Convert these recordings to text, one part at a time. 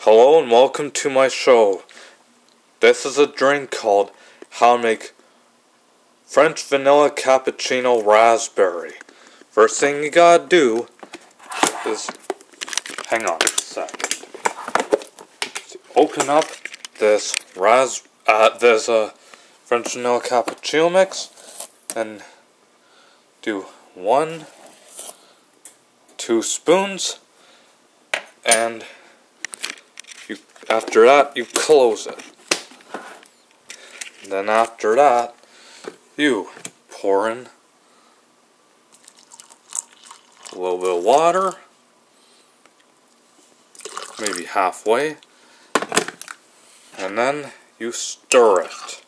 Hello and welcome to my show. This is a drink called How to Make French Vanilla Cappuccino Raspberry. First thing you gotta do is, hang on a second. So open up this French Vanilla Cappuccino mix and do 1-2 spoons, and after that, you close it. And then after that, you pour in a little bit of water, maybe halfway, and then you stir it.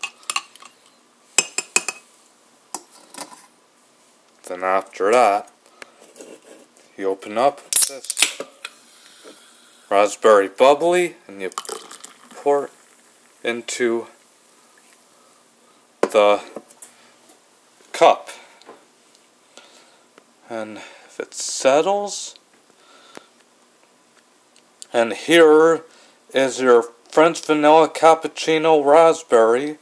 Then after that, you open up this Raspberry Bubly and you pour it into the cup. And if it settles, and here is your French Vanilla Cappuccino Raspberry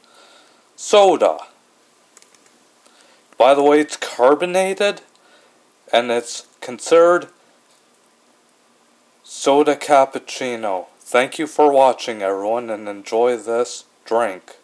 soda. By the way, it's carbonated and it's considered soda cappuccino. Thank you for watching, everyone, and enjoy this drink.